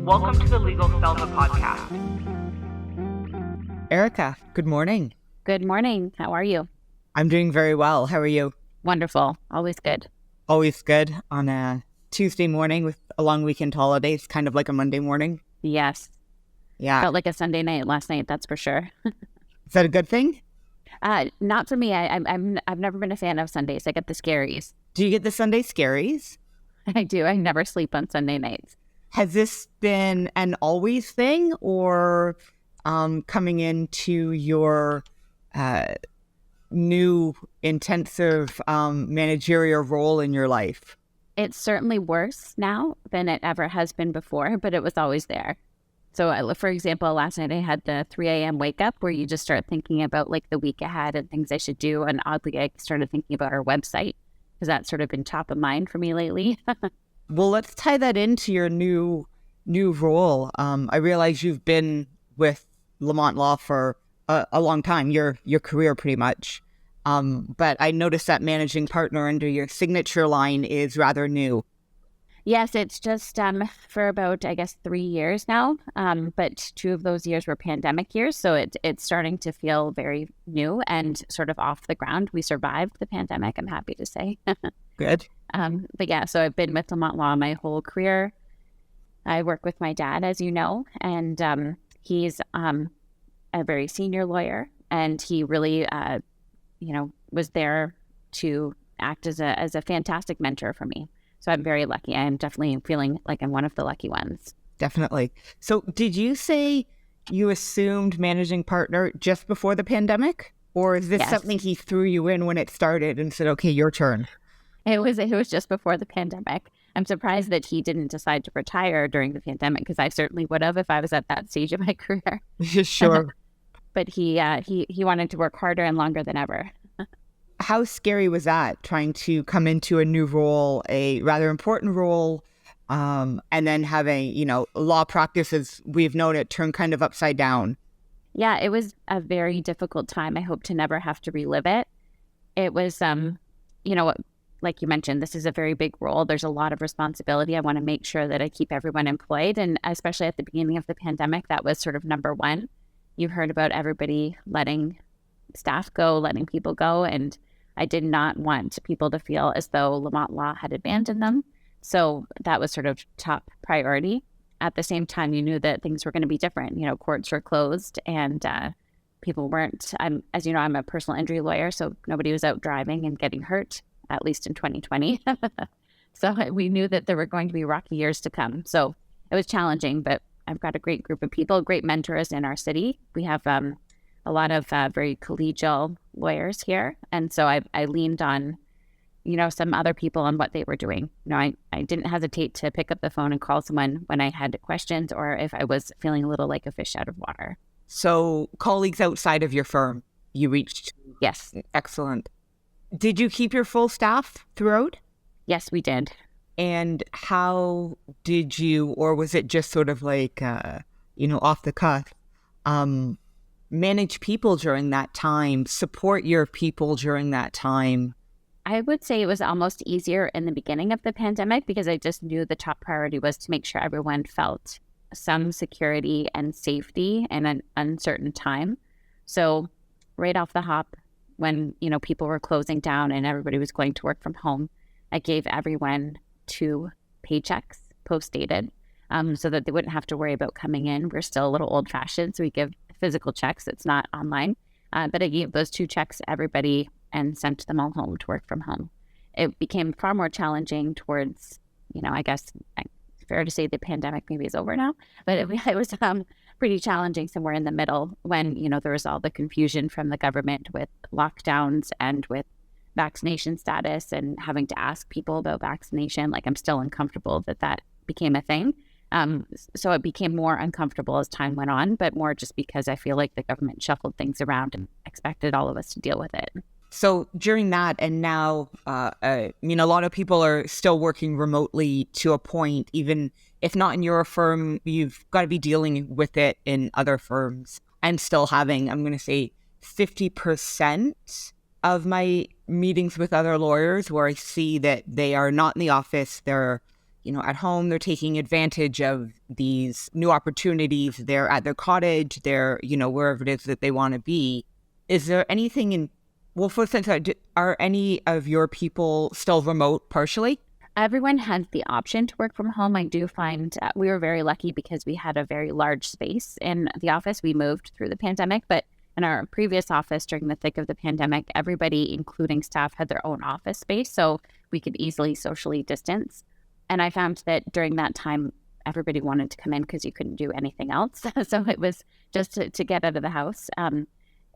Welcome to the Legal Selva podcast. Erica, good morning. Good morning. How are you? I'm doing very well. How are you? Wonderful. Always good. Always good on a Tuesday morning with a long weekend holiday. It's kind of like a Monday morning. Yes. Yeah. Felt like a Sunday night last night, that's for sure. Is that a good thing? Not for me. I've never been a fan of Sundays. I get the scaries. Do you get the Sunday scaries? I do. I never sleep on Sunday nights. Has this been an always thing or coming into your new intensive managerial role in your life? It's certainly worse now than it ever has been before, but it was always there. So, for example, last night I had the 3 a.m. wake up where you just start thinking about like the week ahead and things I should do. And oddly, I started thinking about our website because that's sort of been top of mind for me lately. Well, let's tie that into your new role. I realize you've been with Lamont Law for a long time, your career pretty much. But I noticed that managing partner under your signature line is rather new. Yes, it's just for about, 3 years now. But 2 of those years were pandemic years. So it's starting to feel very new and sort of off the ground. We survived the pandemic, I'm happy to say. Good. But yeah, so I've been with Lamont Law my whole career. I work with my dad, as you know, and he's a very senior lawyer, and he really, was there to act as a fantastic mentor for me. So I'm very lucky. I'm definitely feeling like I'm one of the lucky ones. Definitely. So did you say you assumed managing partner just before the pandemic? Or is this something he threw you in when it started and said, okay, your turn? It was just before the pandemic. I'm surprised that he didn't decide to retire during the pandemic because I certainly would have if I was at that stage of my career. Sure. But he wanted to work harder and longer than ever. How scary was that, trying to come into a new role, a rather important role, and then having, law practice as we've known it turn kind of upside down? Yeah, it was a very difficult time. I hope to never have to relive it. It was, like you mentioned, this is a very big role. There's a lot of responsibility. I want to make sure that I keep everyone employed. And especially at the beginning of the pandemic, that was sort of number one. You've heard about everybody letting staff go, letting people go. And I did not want people to feel as though Lamont Law had abandoned them. So that was sort of top priority. At the same time, you knew that things were going to be different. Courts were closed and people weren't. As you know, I'm a personal injury lawyer, so nobody was out driving and getting hurt, at least in 2020. So we knew that there were going to be rocky years to come. So it was challenging, but I've got a great group of people, great mentors in our city. We have a lot of very collegial lawyers here. And so I leaned on, some other people on what they were doing. I didn't hesitate to pick up the phone and call someone when I had questions or if I was feeling a little like a fish out of water. So colleagues outside of your firm, you reached? Yes. Excellent. Did you keep your full staff throughout? Yes, we did. And how did you, or was it just sort of like, off the cuff, manage people during that time, support your people during that time? I would say it was almost easier in the beginning of the pandemic because I just knew the top priority was to make sure everyone felt some security and safety in an uncertain time. So right off the hop, when, people were closing down and everybody was going to work from home, I gave everyone 2 paychecks post-dated so that they wouldn't have to worry about coming in. We're still a little old-fashioned, so we give physical checks. It's not online. But I gave those 2 checks to everybody and sent them all home to work from home. It became far more challenging towards, I guess it's fair to say the pandemic maybe is over now, but it was pretty challenging somewhere in the middle when, there was all the confusion from the government with lockdowns and with vaccination status and having to ask people about vaccination. Like I'm still uncomfortable that became a thing. So it became more uncomfortable as time went on, but more just because I feel like the government shuffled things around and expected all of us to deal with it. So during that and now, a lot of people are still working remotely to a point, even if not in your firm, you've got to be dealing with it in other firms and still having, I'm going to say 50% of my meetings with other lawyers where I see that they are not in the office, they're at home. They're taking advantage of these new opportunities. They're at their cottage. They're, wherever it is that they want to be. Is there anything for instance, are any of your people still remote partially? Everyone had the option to work from home. I do find we were very lucky because we had a very large space in the office. We moved through the pandemic, but in our previous office during the thick of the pandemic, everybody, including staff, had their own office space, so we could easily socially distance. And I found that during that time, everybody wanted to come in because you couldn't do anything else. So it was just to get out of the house.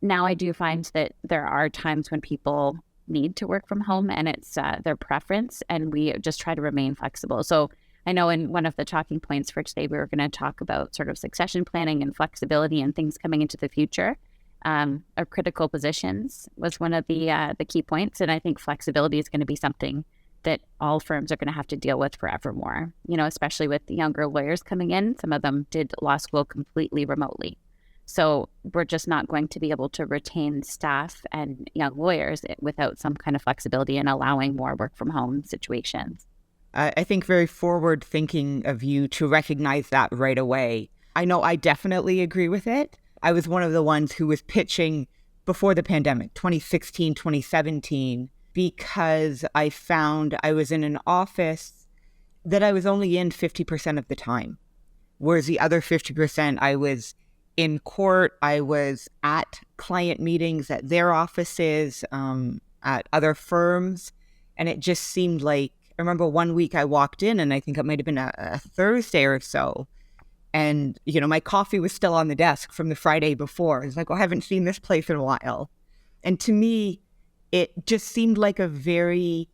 Now I do find that there are times when people need to work from home and it's their preference, and we just try to remain flexible. So I know in one of the talking points for today, we were going to talk about sort of succession planning and flexibility and things coming into the future. Our critical positions was one of the key points. And I think flexibility is going to be something that all firms are going to have to deal with forevermore, especially with the younger lawyers coming in. Some of them did law school completely remotely. So we're just not going to be able to retain staff and young lawyers without some kind of flexibility and allowing more work from home situations. I think very forward thinking of you to recognize that right away. I know I definitely agree with it. I was one of the ones who was pitching before the pandemic, 2016, 2017, because I found I was in an office that I was only in 50% of the time, whereas the other 50% I was in court, I was at client meetings at their offices, at other firms, and it just seemed like, I remember one week I walked in, and I think it might have been a Thursday or so, and, my coffee was still on the desk from the Friday before. It's like, I haven't seen this place in a while. And to me, it just seemed like a very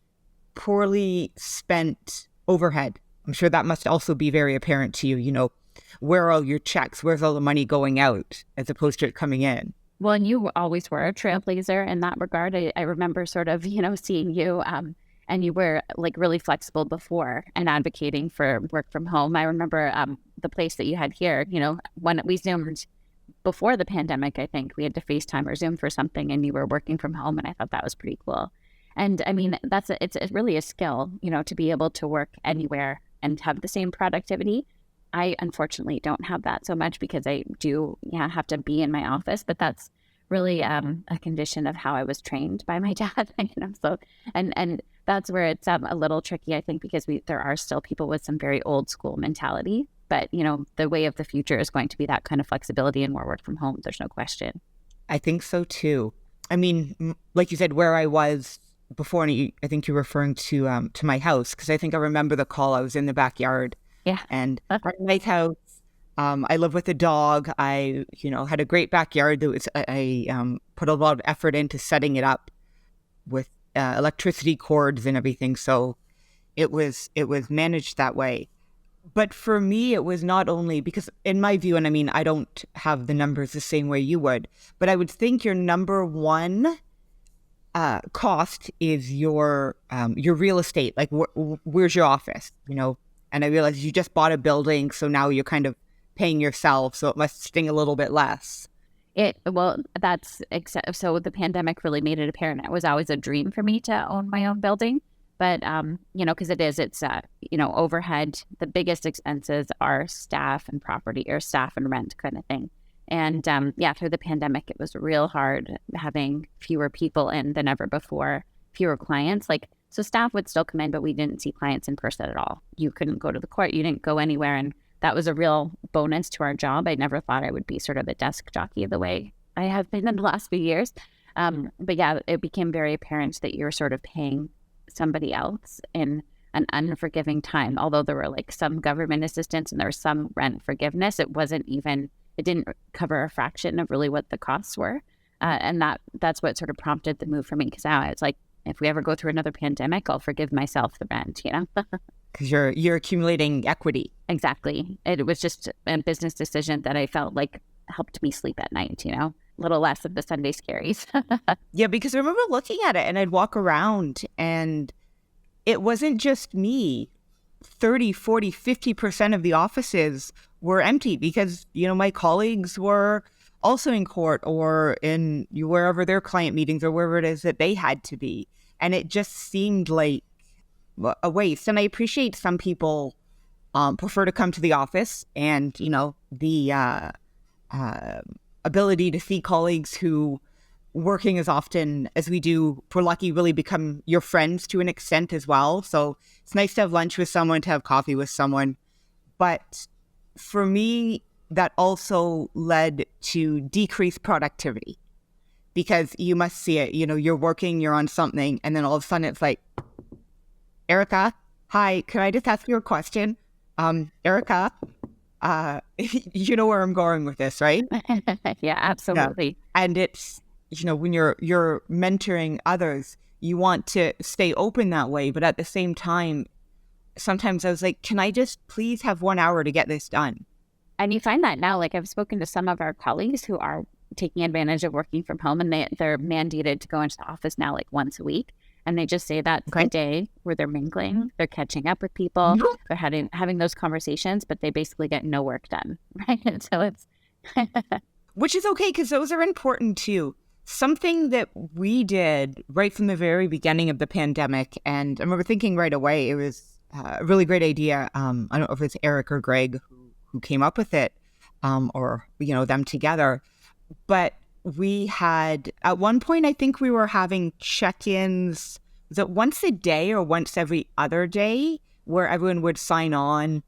poorly spent overhead. I'm sure that must also be very apparent to you, where are all your checks? Where's all the money going out as opposed to it coming in? Well, and you always were a trailblazer in that regard. I remember sort of, seeing you and you were like really flexible before and advocating for work from home. I remember the place that you had here, when we Zoomed before the pandemic, I think we had to FaceTime or Zoom for something and you were working from home. And I thought that was pretty cool. And I mean, it's really a skill, to be able to work anywhere and have the same productivity. I unfortunately don't have that so much because I do have to be in my office, but that's really a condition of how I was trained by my dad. So and that's where it's a little tricky, I think, because there are still people with some very old school mentality. But the way of the future is going to be that kind of flexibility and more work from home. There's no question. I think so too. I mean, like you said, where I was before, and I think you're referring to my house, because I think I remember the call. I was in the backyard. Yeah. And at my house, I live with a dog. I, had a great backyard. I put a lot of effort into setting it up with electricity cords and everything. So it was managed that way. But for me, it was not only because in my view, and I mean, I don't have the numbers the same way you would, but I would think your number one cost is your real estate. Like, where's your office, And I realized you just bought a building, so now you're kind of paying yourself, so it must sting a little bit less. So the pandemic really made it apparent. It was always a dream for me to own my own building, but because it's overhead. The biggest expenses are staff and property, or staff and rent kind of thing. And through the pandemic, it was real hard having fewer people in than ever before, fewer clients. So staff would still come in, but we didn't see clients in person at all. You couldn't go to the court. You didn't go anywhere. And that was a real bonus to our job. I never thought I would be sort of a desk jockey the way I have been in the last few years. But it became very apparent that you're sort of paying somebody else in an unforgiving time. Although there were some government assistance and there was some rent forgiveness, it didn't cover a fraction of really what the costs were. And that's what sort of prompted the move for me. Because now it's like, if we ever go through another pandemic, I'll forgive myself the rent, Because you're accumulating equity. Exactly. It was just a business decision that I felt like helped me sleep at night, a little less of the Sunday scaries. Yeah, because I remember looking at it and I'd walk around and it wasn't just me. 30, 40, 50% of the offices were empty because, my colleagues were also in court or in wherever their client meetings or wherever it is that they had to be. And it just seemed like a waste. And I appreciate some people prefer to come to the office and, the ability to see colleagues who working as often as we do, if we're lucky, really become your friends to an extent as well. So it's nice to have lunch with someone, to have coffee with someone. But for me, that also led to decreased productivity because you must see it. You're working, you're on something, and then all of a sudden it's like, Erica, hi, can I just ask you a question? Erica, you know where I'm going with this, right? Yeah, absolutely. Yeah. And it's, when you're mentoring others, you want to stay open that way. But at the same time, sometimes I was like, can I just please have 1 hour to get this done? And you find that now, like I've spoken to some of our colleagues who are taking advantage of working from home, and they're mandated to go into the office now like once a week. And they just say that's the day where they're mingling, they're catching up with people, they're having those conversations, but they basically get no work done, right? And so it's... Which is okay, because those are important too. Something that we did right from the very beginning of the pandemic, and I remember thinking right away, it was a really great idea. I don't know if it's Eric or Greg who came up with it, or, them together. But we had, at one point, I think we were having check-ins, was it once a day or once every other day, where everyone would sign on,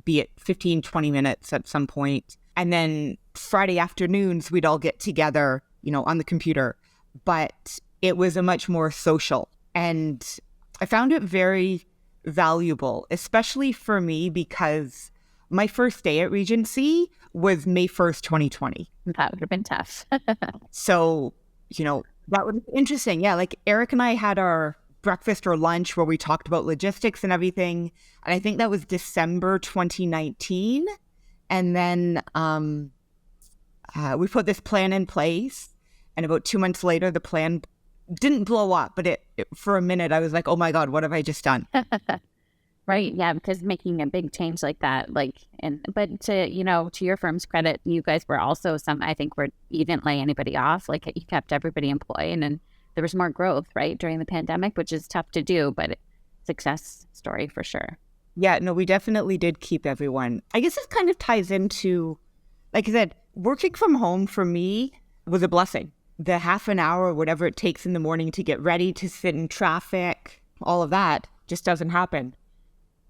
be it 15, 20 minutes at some point. And then Friday afternoons, we'd all get together, on the computer. But it was a much more social. And I found it very valuable, especially for me, because my first day at Regency was May 1st, 2020. That would have been tough. So, that was interesting. Yeah, like Eric and I had our breakfast or lunch where we talked about logistics and everything. And I think that was December 2019. And then we put this plan in place. And about 2 months later, the plan didn't blow up. But it for a minute, I was like, oh my God, what have I just done? Right. Yeah. Because making a big change like that, but to your firm's credit, you guys were also you didn't lay anybody off. Like you kept everybody employed, and there was more growth, right, during the pandemic, which is tough to do, but success story for sure. Yeah, no, we definitely did keep everyone. I guess this kind of ties into, like I said, working from home for me was a blessing. The half an hour or whatever it takes in the morning to get ready, to sit in traffic, all of that just doesn't happen.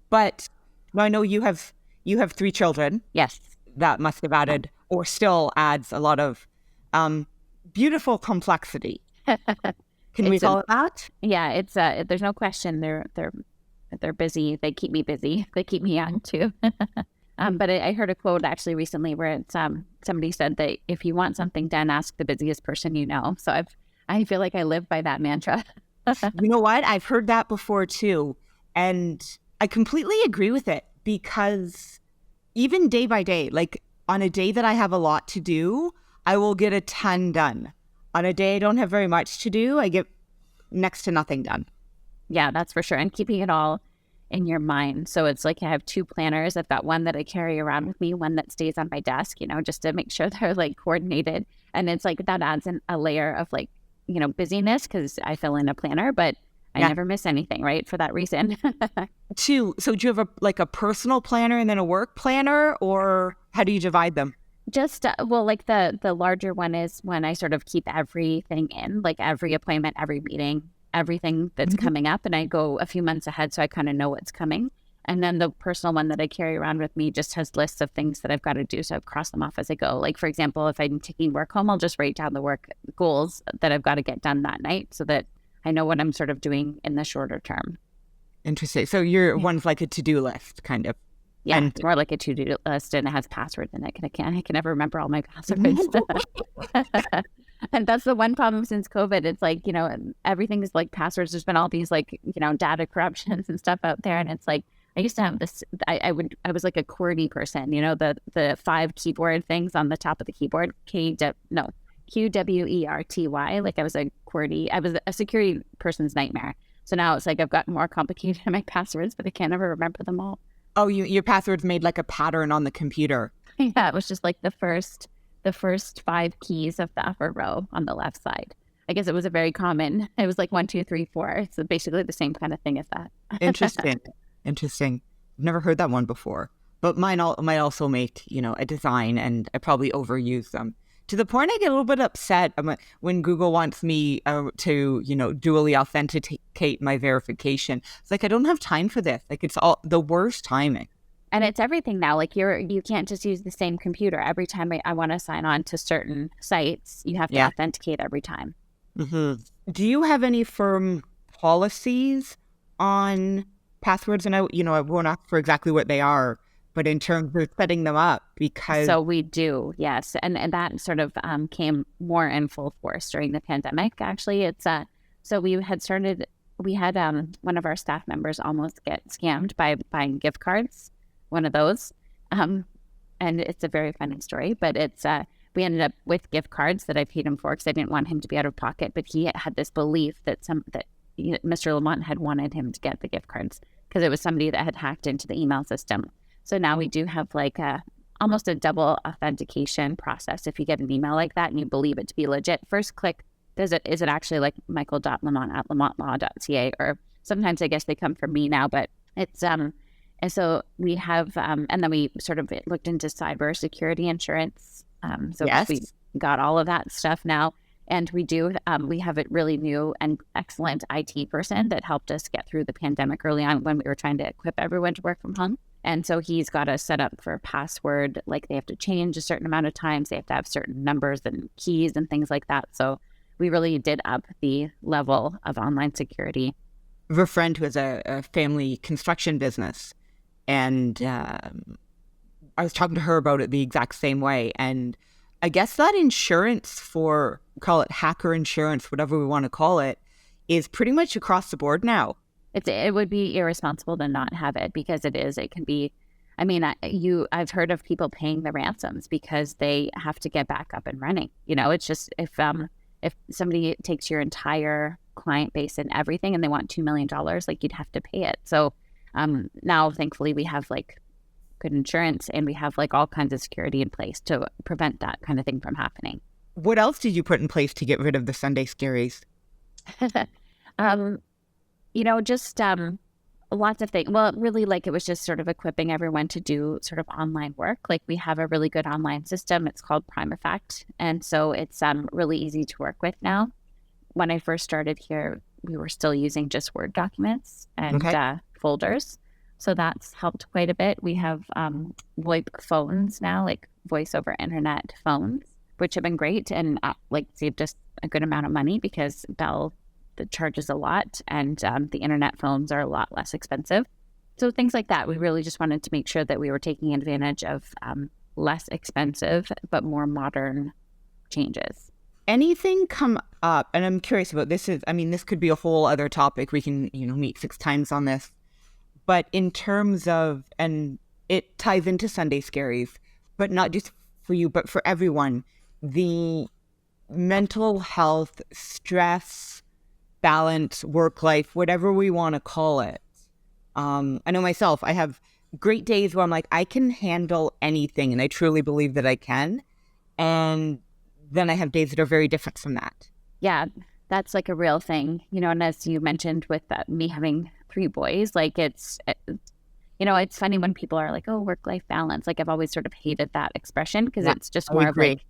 But I know you have 3 children. Yes. That must have added, or still adds, a lot of beautiful complexity. Can we call it that? Yeah, it's there's no question. They're busy. They keep me busy. They keep me young too. But I heard a quote actually recently where it's somebody said that if you want something done, ask the busiest person you know. So I feel like I live by that mantra. You know what? I've heard that before too, and I completely agree with it, because even day by day, like on a day that I have a lot to do, I will get a ton done. On a day I don't have very much to do, I get next to nothing done. Yeah, that's for sure. And keeping it all in your mind. So it's like I have 2 planners. I've got one that I carry around with me, one that stays on my desk, just to make sure they're like coordinated. And it's like that adds a layer of busyness, because I fill in a planner, but I never miss anything, right? For that reason. So do you have a personal planner and then a work planner, or how do you divide them? Just, the larger one is when I sort of keep everything in, like every appointment, every meeting, everything that's coming up, and I go a few months ahead so I kind of know what's coming. And then the personal one that I carry around with me just has lists of things that I've got to do, so I cross them off as I go. Like, for example, if I'm taking work home, I'll just write down the work goals that I've got to get done that night so that I know what I'm sort of doing in the shorter term. Interesting. So your one's like a to-do list, kind of. Yeah, it's more like a to-do list, and it has passwords in it. I can never remember all my passwords. And that's the one problem since COVID. It's like, everything is like passwords. There's been all these data corruptions and stuff out there. And it's like, I used to have this, I was like a QWERTY person, the 5 keyboard things on the top of the keyboard, QWERTY. Like I was a QWERTY, I was a security person's nightmare. So now it's like I've gotten more complicated in my passwords, but I can't ever remember them all. Oh, your passwords made like a pattern on the computer. Yeah, it was just like the first 5 keys of the upper row on the left side. I guess it was a very common, it was like 1, 2, 3, 4. So basically the same kind of thing as that. Interesting. Interesting. I've never heard that one before. But mine might also make, a design, and I probably overuse them. To the point I get a little bit upset when Google wants me to, dually authenticate my verification. It's like, I don't have time for this. Like, it's all the worst timing. And it's everything now. Like you can't just use the same computer. Every time I want to sign on to certain sites, you have to authenticate every time. Mm-hmm. Do you have any firm policies on passwords? And I won't ask for exactly what they are, but in terms of setting them up, because... So we do, yes. And that sort of came more in full force during the pandemic, actually. It's so we had one of our staff members almost get scammed by buying gift cards, one of those. And it's a very funny story, but it's we ended up with gift cards that I paid him for because I didn't want him to be out of pocket. But he had this belief that Mr. Lamont had wanted him to get the gift cards because it was somebody that had hacked into the email system. So now we do have like almost a double authentication process. If you get an email like that and you believe it to be legit, first click, is it actually like michael.lamont@lamontlaw.ca? Or sometimes I guess they come from me now, but it's and so we have and then we sort of looked into cybersecurity insurance. So yes. We got all of that stuff now. And we do, we have a really new and excellent IT person that helped us get through the pandemic early on when we were trying to equip everyone to work from home. And so he's got us set up for password, like they have to change a certain amount of times. They have to have certain numbers and keys and things like that. So we really did up the level of online security. I have a friend who has a family construction business, and I was talking to her about it the exact same way. And I guess that insurance call it hacker insurance, whatever we want to call it, is pretty much across the board now. It would be irresponsible to not have it because it can be, I mean, I've heard of people paying the ransoms because they have to get back up and running. It's just, if somebody takes your entire client base and everything and they want $2 million, like you'd have to pay it. So now thankfully we have like good insurance and we have like all kinds of security in place to prevent that kind of thing from happening. What else did you put in place to get rid of the Sunday scaries? Just lots of things. Well, really, like it was just sort of equipping everyone to do sort of online work. Like we have a really good online system. It's called PrimaFact. And so it's really easy to work with now. When I first started here, we were still using just Word documents and folders. So that's helped quite a bit. We have VoIP phones now, like voice over internet phones, which have been great and saved us a good amount of money because Bell charges a lot and the internet phones are a lot less expensive. So things like that. We really just wanted to make sure that we were taking advantage of less expensive but more modern changes. Anything come up, and I'm curious about this, this could be a whole other topic. We can, meet 6 times on this. But in terms of, and it ties into Sunday Scaries, but not just for you, but for everyone, the mental health, stress, balance, work life, whatever we want to call it. I know myself, I have great days where I'm like, I can handle anything, and I truly believe that I can. And then I have days that are very different from that. Yeah, that's like a real thing, and as you mentioned with me having 3 boys, like it's funny when people are like, oh, work-life balance. Like I've always sort of hated that expression because it's just more of like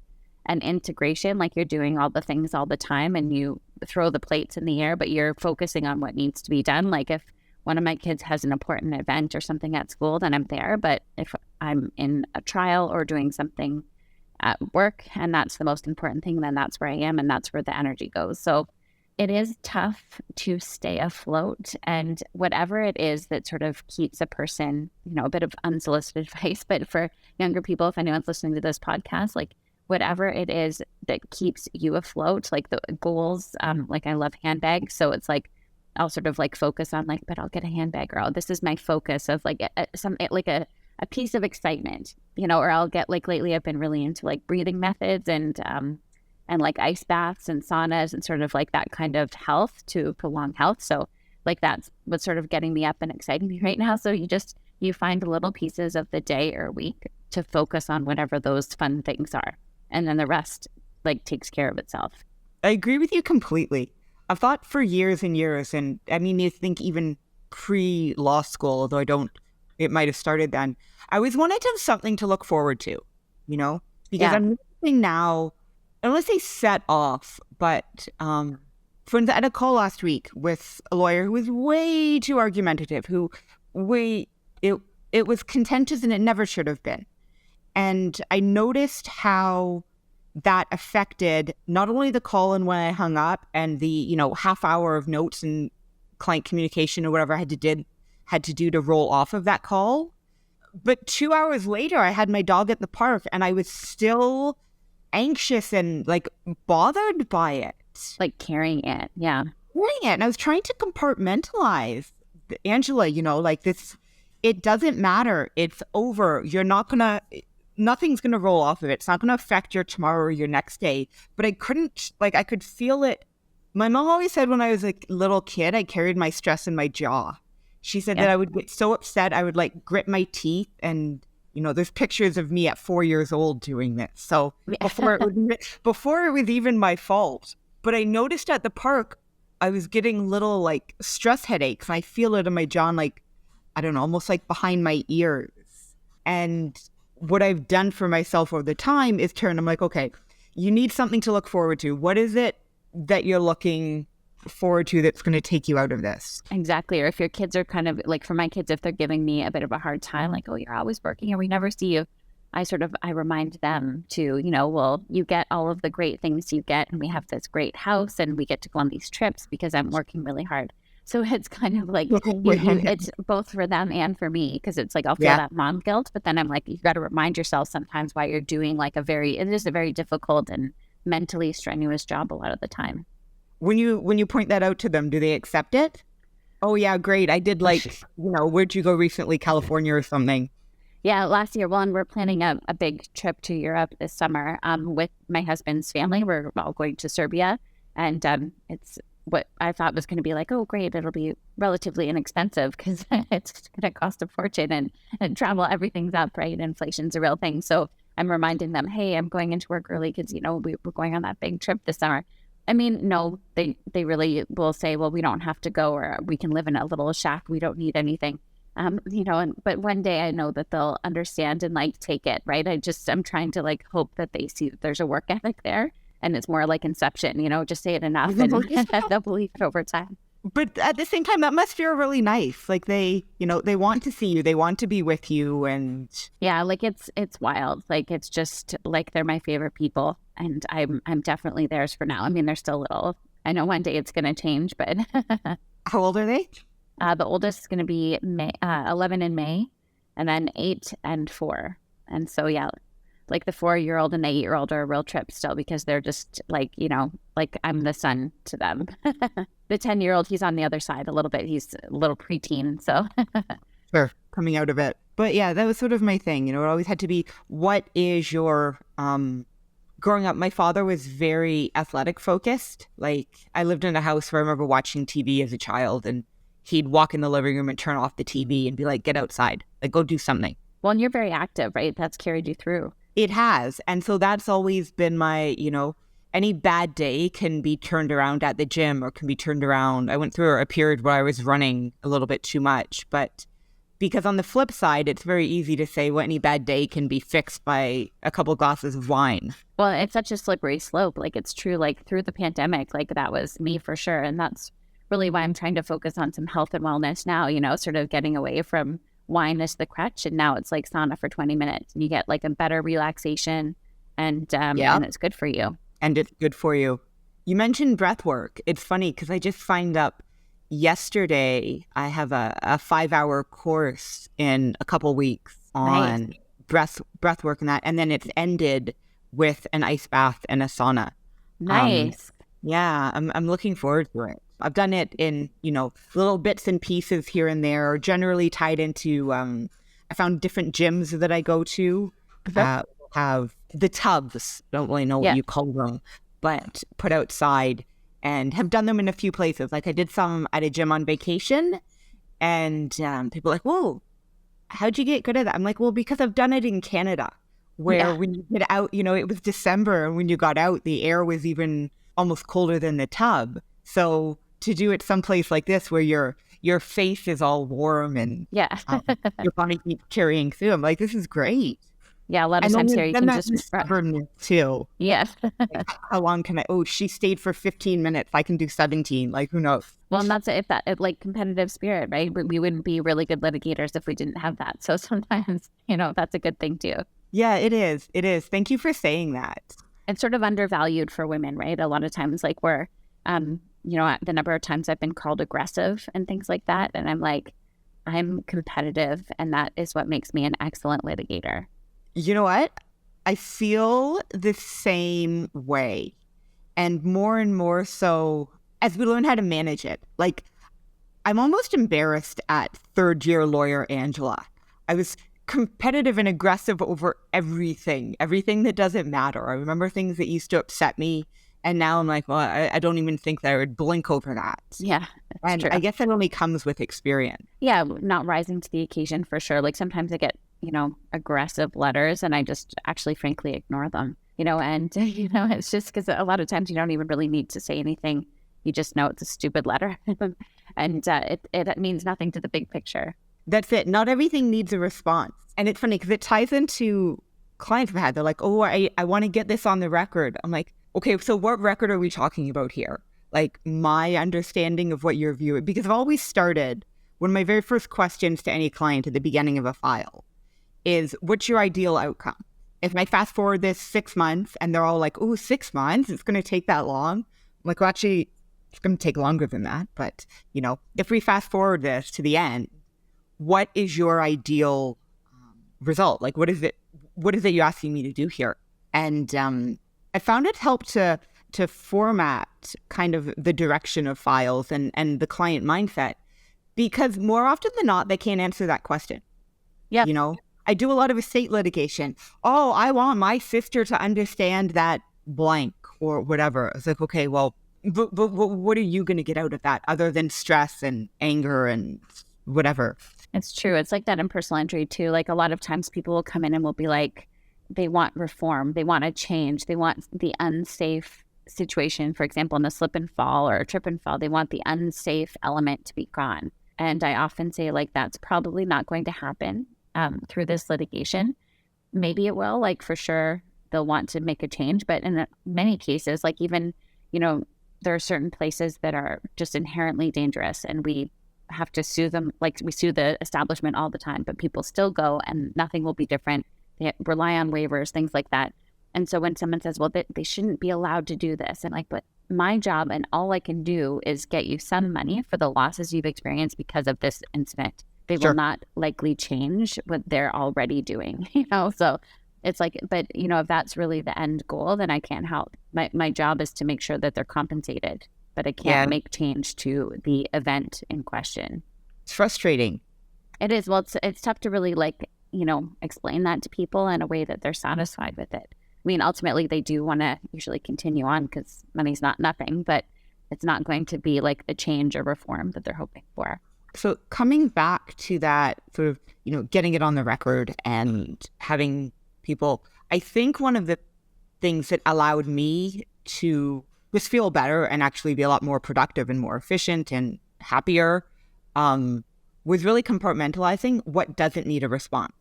an integration, like you're doing all the things all the time and you throw the plates in the air, but you're focusing on what needs to be done. Like if one of my kids has an important event or something at school, then I'm there. But if I'm in a trial or doing something at work and that's the most important thing, then that's where I am and that's where the energy goes. So it is tough to stay afloat, and whatever it is that sort of keeps a person, a bit of unsolicited advice, but for younger people, if anyone's listening to this podcast, like whatever it is that keeps you afloat, like the goals, like I love handbags. So it's like, I'll sort of like focus on like, but I'll get a handbag, or this is my focus of like a piece of excitement, or I'll get like lately I've been really into like breathing methods and like ice baths and saunas and sort of like that kind of health to prolong health. So like that's what's sort of getting me up and exciting me right now. So you find little pieces of the day or week to focus on whatever those fun things are. And then the rest like takes care of itself. I agree with you completely. I've thought for years and years, and I mean, you think even pre-law school, although it might have started then, I always wanted to have something to look forward to, because Yeah. I'm noticing now, I don't want to say set off, but for instance, I had a call last week with a lawyer who was way too argumentative, it was contentious and it never should have been. And I noticed how that affected not only the call and when I hung up and the, half hour of notes and client communication or whatever I had to do to roll off of that call, but 2 hours later, I had my dog at the park and I was still anxious and like bothered by it. Like carrying it. Yeah. Carrying it. And I was trying to compartmentalize. Angela, like this, it doesn't matter. It's over. Nothing's going to roll off of it. It's not going to affect your tomorrow or your next day. But I could feel it. My mom always said when I was a little kid, I carried my stress in my jaw. She said that I would get so upset, I would like grit my teeth. And, there's pictures of me at 4 years old doing this. So before it was even my fault. But I noticed at the park, I was getting little like stress headaches. I feel it in my jaw, like, I don't know, almost like behind my ears. And what I've done for myself over the time is I'm like, okay, you need something to look forward to. What is it that you're looking forward to that's going to take you out of this? Exactly. Or if your kids are kind of like, for my kids, if they're giving me a bit of a hard time, like, oh, you're always working and we never see you, I remind them to, well, you get all of the great things you get and we have this great house and we get to go on these trips because I'm working really hard. So it's kind of like, it's both for them and for me, because it's like, I'll feel that mom guilt, but then I'm like, you got to remind yourself sometimes why you're doing like it is a very difficult and mentally strenuous job a lot of the time. When you point that out to them, do they accept it? Oh yeah, great. I did where'd you go recently? California or something? Yeah, last year. Well, and we're planning a big trip to Europe this summer with my husband's family. We're all going to Serbia, and it's what I thought was going to be like, oh, great, it'll be relatively inexpensive because it's going to cost a fortune and travel, everything's up, right? Inflation's a real thing. So I'm reminding them, hey, I'm going into work early because, we're going on that big trip this summer. I mean, no, they really will say, well, we don't have to go, or we can live in a little shack. We don't need anything. But one day I know that they'll understand and like take it, right? I'm trying to like hope that they see that there's a work ethic there. And it's more like Inception, just say it enough and they'll believe it over time. But at the same time, that must feel really nice. Like they want to see you, they want to be with you, and yeah, like it's wild. Like it's just like they're my favorite people, and I'm definitely theirs for now. I mean, they're still little. I know one day it's going to change, but how old are they? The oldest is going to be 11 in May, and then 8 and 4, and so yeah. Like the 4-year-old and the 8-year-old are a real trip still because they're just like, like I'm the son to them. The 10-year-old, he's on the other side a little bit. He's a little preteen, so. Sure, coming out of it. But yeah, that was sort of my thing. It always had to be, what is your, growing up, my father was very athletic focused. Like I lived in a house where I remember watching TV as a child, and he'd walk in the living room and turn off the TV and be like, get outside, like go do something. Well, and you're very active, right? That's carried you through. It has. And so that's always been my, any bad day can be turned around at the gym or can be turned around. I went through a period where I was running a little bit too much, but because on the flip side, it's very easy to say, well, any bad day can be fixed by a couple glasses of wine. Well, it's such a slippery slope. Like it's true, like through the pandemic, like that was me for sure. And that's really why I'm trying to focus on some health and wellness now, sort of getting away from wine as the crutch, and now it's like sauna for 20 minutes and you get like a better relaxation and it's good for you. And it's good for you. You mentioned breath work. It's funny because I just signed up yesterday. I have a 5-hour course in a couple weeks on breath work and that, and then it's ended with an ice bath and a sauna. Nice. Yeah, I'm looking forward to it. I've done it in, little bits and pieces here and there, or generally tied into, I found different gyms that I go to have the tubs, don't really know what you call them, but put outside, and have done them in a few places. Like I did some at a gym on vacation, and people are like, whoa, how'd you get good at that? I'm like, well, because I've done it in Canada, where when you get out, it was December, and when you got out, the air was even almost colder than the tub. So to do it someplace like this where your face is all warm and Yeah. your body keeps carrying through, I'm like, this is great. Yeah. A lot of And times here you then can that's just, stubbornness too. yeah. Like, how long can I? Oh, she stayed for 15 minutes. I can do 17. Like, who knows? Well, and that's if that like competitive spirit, right? We wouldn't be really good litigators if we didn't have that. So sometimes, that's a good thing too. Yeah, it is. It is. Thank you for saying that. It's sort of undervalued for women, right? A lot of times, like we're, the number of times I've been called aggressive and things like that. And I'm like, I'm competitive, and that is what makes me an excellent litigator. You know what? I feel the same way. And more so as we learn how to manage it. Like, I'm almost embarrassed at third-year lawyer Angela. I was competitive and aggressive over everything that doesn't matter. I remember things that used to upset me, and now I'm like, well, I don't even think that I would blink over that. Yeah, that's true. I guess that only comes with experience. Yeah, not rising to the occasion for sure. Like sometimes I get, aggressive letters, and I just actually frankly ignore them, it's just because a lot of times you don't even really need to say anything. You just know it's a stupid letter and it means nothing to the big picture. That's it. Not everything needs a response. And it's funny because it ties into clients I've had. They're like, oh, I want to get this on the record. I'm like, okay, so what record are we talking about here? Like my understanding of what you're viewing, because I've always started, one of my very first questions to any client at the beginning of a file is, what's your ideal outcome? If I fast forward this 6 months and they're all like, oh, 6 months, it's going to take that long. I'm like, well, actually, it's going to take longer than that. But, if we fast forward this to the end, what is your ideal result? Like, what is it you're asking me to do here? And I found it helped to format kind of the direction of files and the client mindset, because more often than not, they can't answer that question. Yeah. I do a lot of estate litigation. Oh, I want my sister to understand that blank or whatever. It's like, okay, well, but what are you going to get out of that other than stress and anger and whatever? It's true. It's like that in personal injury too. Like a lot of times people will come in and will be like, they want reform. They want a change. They want the unsafe situation, for example, in a slip and fall or a trip and fall. They want the unsafe element to be gone. And I often say, like, that's probably not going to happen through this litigation. Maybe it will, like for sure they'll want to make a change. But in many cases, like even, there are certain places that are just inherently dangerous and we have to sue them. Like we sue the establishment all the time, but people still go and nothing will be different. They rely on waivers, things like that. And so when someone says, well, they shouldn't be allowed to do this, I'm like, but my job and all I can do is get you some money for the losses you've experienced because of this incident. They Sure. will not likely change what they're already doing, So it's like, but if that's really the end goal, then I can't help. My job is to make sure that they're compensated, but I can't make change to the event in question. It's frustrating. It is. Well, it's tough to really explain that to people in a way that they're satisfied with it. I mean, ultimately they do want to usually continue on because money's not nothing, but it's not going to be like the change or reform that they're hoping for. So coming back to that sort of, getting it on the record and having people, I think one of the things that allowed me to just feel better and actually be a lot more productive and more efficient and happier was really compartmentalizing what doesn't need a response,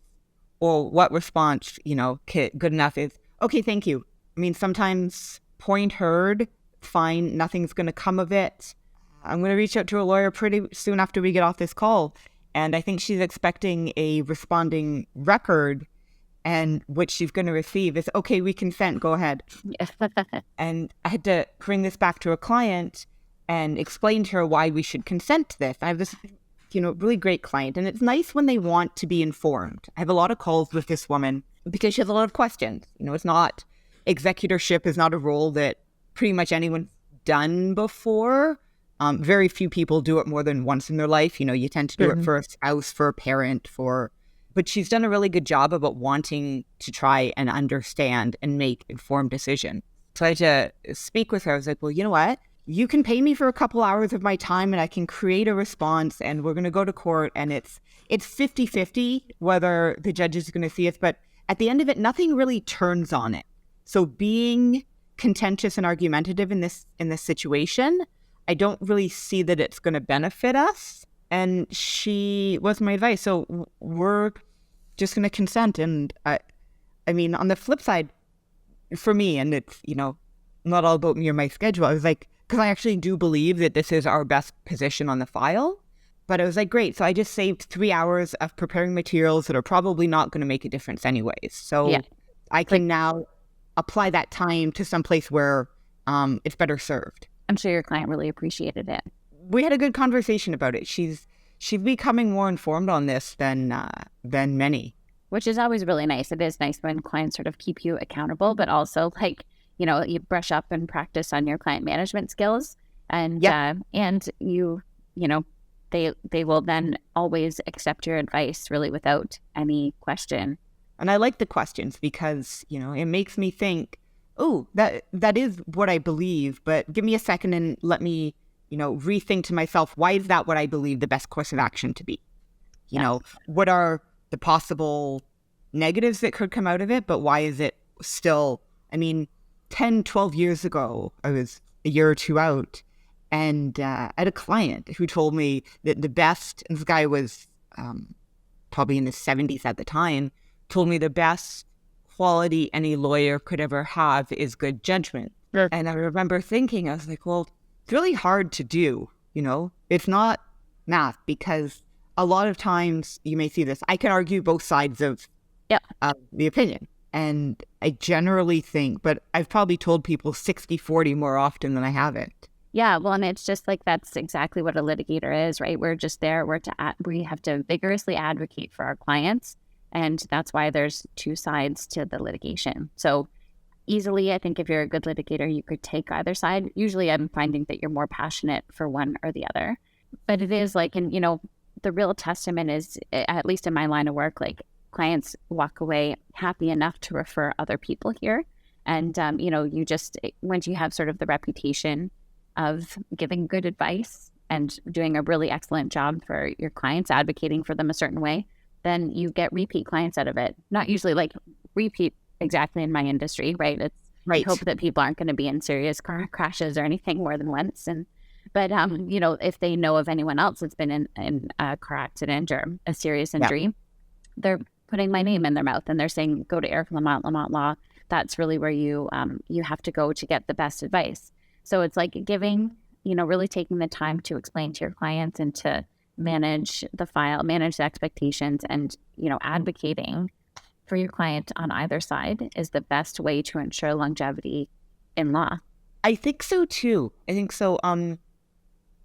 or what response, good enough is, okay, thank you. I mean, sometimes point heard, fine, nothing's going to come of it. I'm going to reach out to a lawyer pretty soon after we get off this call. And I think she's expecting a responding record, and what she's going to receive is, okay, we consent, go ahead. And I had to bring this back to a client and explain to her why we should consent to this. I have this, really great client, and it's nice when they want to be informed. I have a lot of calls with this woman because she has a lot of questions. It's not, executorship is not a role that pretty much anyone's done before. Very few people do it more than once in their life. You tend to do it for a spouse, for a parent, but she's done a really good job about wanting to try and understand and make informed decisions. So I had to speak with her. I was like, well, you know what? You can pay me for a couple hours of my time and I can create a response, and we're going to go to court, and it's 50-50 whether the judge is going to see it. But at the end of it, nothing really turns on it. So being contentious and argumentative in this situation. I don't really see that it's going to benefit us. And she was my advice. So we're just going to consent. And I mean, on the flip side, for me, and it's, not all about me or my schedule, I was like, because I actually do believe that this is our best position on the file. But I was like, great. So I just saved 3 hours of preparing materials that are probably not going to make a difference anyways. So I can now apply that time to someplace where it's better served. I'm sure your client really appreciated it. We had a good conversation about it. She's becoming more informed on this than many. Which is always really nice. It is nice when clients sort of keep you accountable, but also you brush up and practice on your client management skills, and you they will then always accept your advice really without any question. And I like the questions because, it makes me think, oh, that is what I believe, but give me a second and let me, rethink to myself, why is that what I believe the best course of action to be? What are the possible negatives that could come out of it, but why is it still, 10, 12 years ago, I was a year or two out, and I had a client who told me that the best, and this guy was probably in his 70s at the time, told me the best quality any lawyer could ever have is good judgment. Sure. And I remember thinking, I was like, well, it's really hard to do, It's not math, because a lot of times you may see this. I can argue both sides of the opinion. And I generally think, but I've probably told people 60-40 more often than I haven't. Yeah, well, and it's just like that's exactly what a litigator is, right? We're just there. We have to vigorously advocate for our clients. And that's why there's two sides to the litigation. So easily, I think if you're a good litigator, you could take either side. Usually I'm finding that you're more passionate for one or the other. But it is like, and the real testament is, at least in my line of work, like clients walk away happy enough to refer other people here. And, you just, once you have sort of the reputation of giving good advice and doing a really excellent job for your clients, advocating for them a certain way, then you get repeat clients out of it. Not usually like repeat exactly in my industry, right? It's right. I hope that people aren't going to be in serious car crashes or anything more than once. But if they know of anyone else that's been in a car accident or a serious injury, they're putting my name in their mouth and they're saying, go to Erica Lamont, Lamont Law. That's really where you have to go to get the best advice. So it's like giving, really taking the time to explain to your clients and to manage the file, manage the expectations, and, advocating for your client on either side is the best way to ensure longevity in law. I think so too.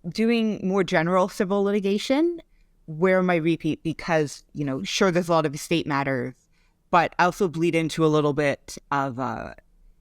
Doing more general civil litigation, where my repeat, because, sure, there's a lot of estate matters, but I also bleed into a little bit of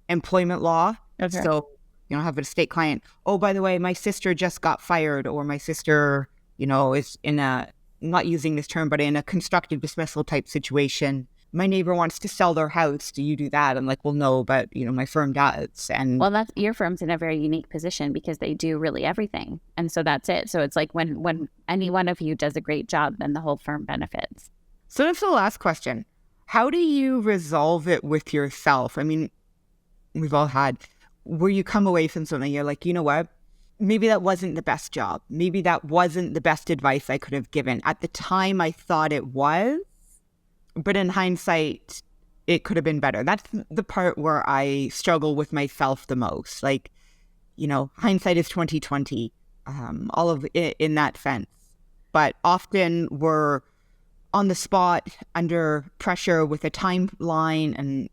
employment law. Okay. So, I have an estate client. Oh, by the way, my sister just got fired, or my sister, is in a, not using this term, but in a constructive dismissal type situation. My neighbor wants to sell their house. Do you do that? I'm like, well, no, but, my firm does. And well, your firm's in a very unique position because they do really everything. And so that's it. So it's like when any one of you does a great job, then the whole firm benefits. So that's the last question. How do you resolve it with yourself? We've all had where you come away from something, you're like, you know what? Maybe that wasn't the best job. Maybe that wasn't the best advice I could have given. At the time, I thought it was. But in hindsight, it could have been better. That's the part where I struggle with myself the most. Like, hindsight is 20/20, all of it in that sense. But often we're on the spot, under pressure with a timeline, and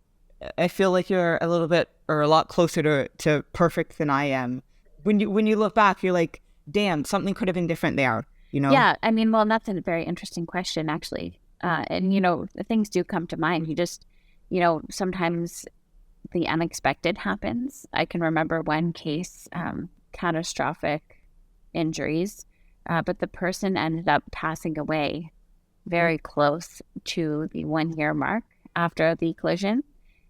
I feel like you're a little bit or a lot closer to perfect than I am. When you look back, you're like, damn, something could have been different there. Yeah, well, that's a very interesting question, actually. And, things do come to mind. You just, sometimes the unexpected happens. I can remember one case, catastrophic injuries, but the person ended up passing away very close to the 1 year mark after the collision.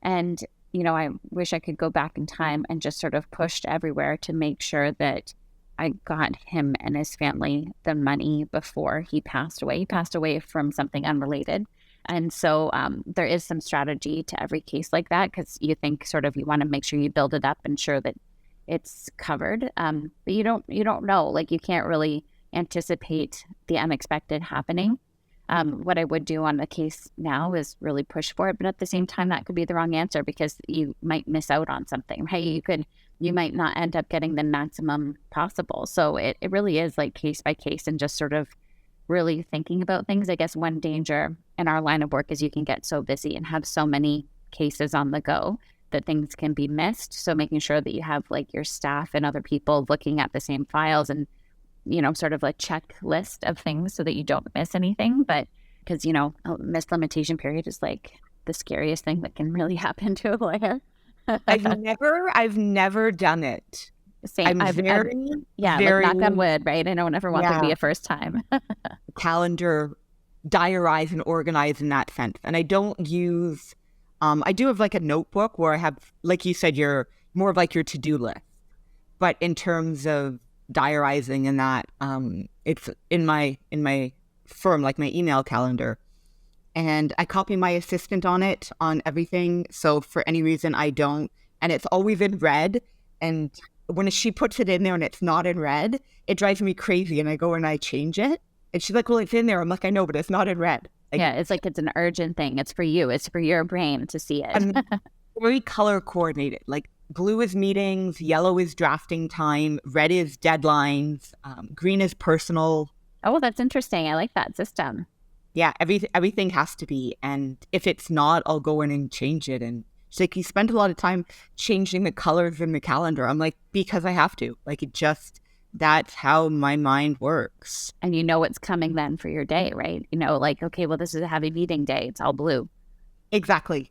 And, I wish I could go back in time and just sort of pushed everywhere to make sure that I got him and his family the money before he passed away. He passed away from something unrelated. And so there is some strategy to every case like that, because you think sort of you want to make sure you build it up and ensure that it's covered. But you don't know, like you can't really anticipate the unexpected happening. What I would do on a case now is really push for it, but at the same time, that could be the wrong answer because you might miss out on something, right? You might not end up getting the maximum possible. So it really is like case by case and just sort of really thinking about things. I guess one danger in our line of work is you can get so busy and have so many cases on the go that things can be missed. So making sure that you have like your staff and other people looking at the same files and, sort of a checklist of things so that you don't miss anything. But because, a missed limitation period is like the scariest thing that can really happen to a lawyer. I've never done it. Same. I've very, like knock on wood, right? I don't ever want there to be a first time. Calendar, diarize and organize in that sense. And I don't use, I do have like a notebook where I have, like you said, you're more of like your to-do list. But in terms of diarizing and that, it's in my firm, like my email calendar. And I copy my assistant on it, on everything. So for any reason I don't, and it's always in red. And when she puts it in there and it's not in red, it drives me crazy. And I go and I change it. And she's like, well, it's in there. I'm like, I know, but it's not in red. Like, yeah, it's like it's an urgent thing. It's for you. It's for your brain to see it. I'm very color coordinated. Like blue is meetings, yellow is drafting time, red is deadlines, green is personal. Oh, that's interesting. I like that system. Yeah, everything has to be. And if it's not, I'll go in and change it. And she's like, you spend a lot of time changing the colors in the calendar. I'm like, because I have to. Like, that's how my mind works. And you know what's coming then for your day, right? Like, okay, well, this is a heavy meeting day. It's all blue. Exactly.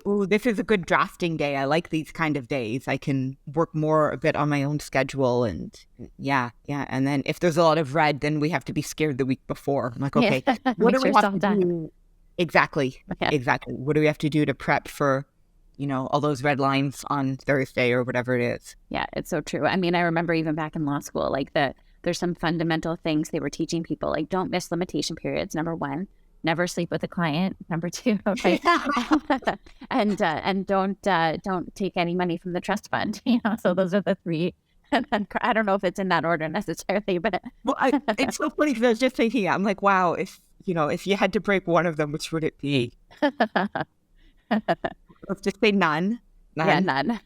Ooh, this is a good drafting day. I like these kind of days. I can work more a bit on my own schedule. And yeah. And then if there's a lot of red, then we have to be scared the week before. I'm like, okay, what do we have to do? Exactly. What do we have to do to prep for, all those red lines on Thursday or whatever it is? Yeah, it's so true. I mean, I remember even back in law school, like there's some fundamental things they were teaching people, like don't miss limitation periods, number one. Never sleep with a client, number two, right? and don't take any money from the trust fund. So those are the three. And then, I don't know if it's in that order necessarily, but well, it's so funny because I was just thinking, I'm like, wow, if you had to break one of them, which would it be? Let's just say none. Yeah, none.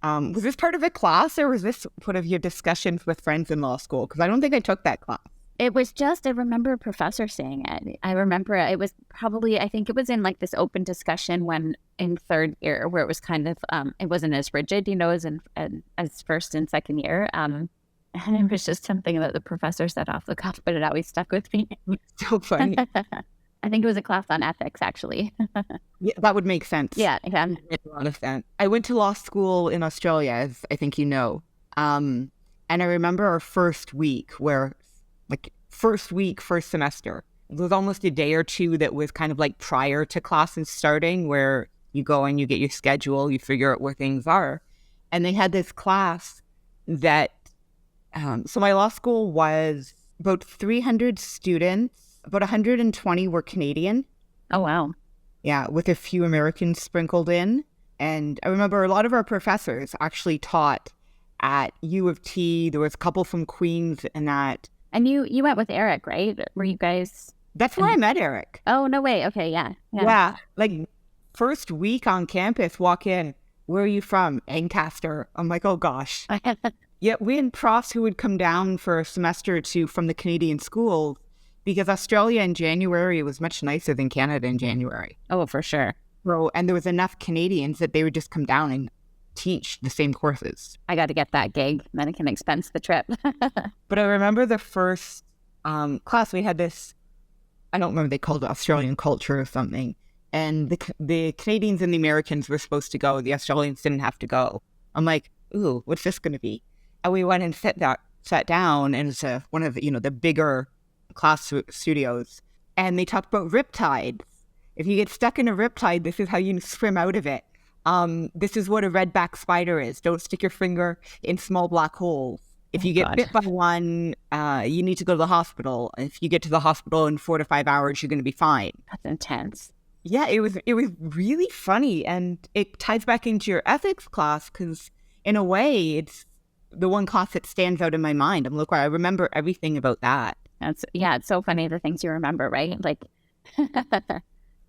Was this part of a class or was this part of your discussions with friends in law school? Because I don't think I took that class. It was just, I remember a professor saying it. I remember it was probably, I think it was in like this open discussion when in third year where it was kind of, it wasn't as rigid, as first and second year. And it was just something that the professor said off the cuff, but it always stuck with me. So funny. I think it was a class on ethics, actually. Yeah, that would make sense. Yeah. Makes a lot of sense. I went to law school in Australia, as I think you know. And I remember our first week where, first semester, there was almost a day or two that was kind of like prior to classes starting where you go and you get your schedule, you figure out where things are. And they had this class that, so my law school was about 300 students, about 120 were Canadian. Oh, wow. Yeah, with a few Americans sprinkled in. And I remember a lot of our professors actually taught at U of T. There was a couple from Queens and that. And you went with Eric, right? Were you guys? That's where I met Eric. Oh, no way. Okay, yeah. Yeah, like first week on campus, walk in. Where are you from? Ancaster. I'm like, oh gosh. Yeah, we had profs who would come down for a semester or two from the Canadian schools because Australia in January was much nicer than Canada in January. Oh, for sure. So, and there was enough Canadians that they would just come down and teach the same courses. I got to get that gig, then it can expense the trip. But I remember the first class we had this, I don't remember, they called it Australian culture or something. And the Canadians and the Americans were supposed to go. The Australians didn't have to go. I'm like, ooh, what's this going to be? And we went and sat down, and it's one of the bigger class studios. And they talked about riptides. If you get stuck in a riptide, this is how you swim out of it. This is what a redback spider is. Don't stick your finger in small black holes. If you get bit by one, you need to go to the hospital. If you get to the hospital in 4 to 5 hours, you're going to be fine. That's intense. Yeah, it was really funny, and it ties back into your ethics class because, in a way, it's the one class that stands out in my mind. I'm I remember everything about that. It's so funny the things you remember, right? Like,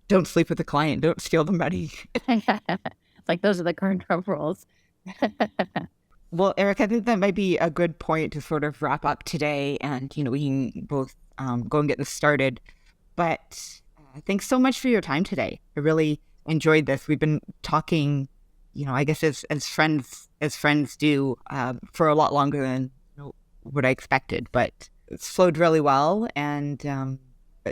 don't sleep with the client, don't steal the money. Like those are the cardinal rules. Well, Eric, I think that might be a good point to sort of wrap up today, and we can both go and get this started. But thanks so much for your time today. I really enjoyed this. We've been talking, I guess as friends do, for a lot longer than what I expected. But it's flowed really well, and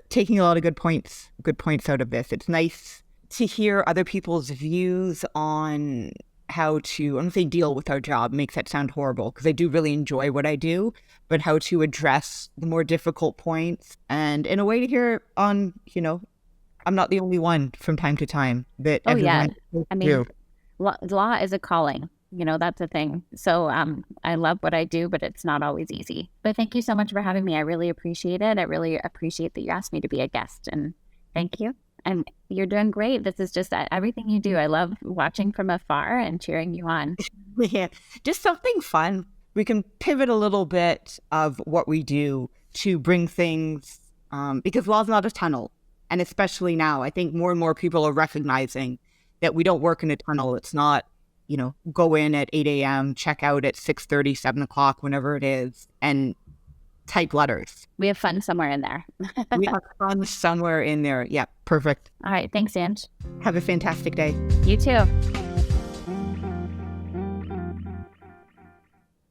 taking a lot of good points out of this. It's nice to hear other people's views on how to, I don't say deal with our job, makes that sound horrible, because I do really enjoy what I do, but how to address the more difficult points, and in a way to hear on, I'm not the only one from time to time that everyone I mean, law is a calling, that's a thing. So I love what I do, but it's not always easy. But thank you so much for having me. I really appreciate it. I really appreciate that you asked me to be a guest, and thank you. And you're doing great. This is just everything you do. I love watching from afar and cheering you on. Yeah, just something fun. We can pivot a little bit of what we do to bring things, because law's not a tunnel. And especially now, I think more and more people are recognizing that we don't work in a tunnel. It's not, go in at 8 a.m., check out at 6:30, 7 o'clock, whenever it is, and type letters. We have fun somewhere in there. We have fun somewhere in there. Yeah, perfect. All right. Thanks, Ange. Have a fantastic day. You too.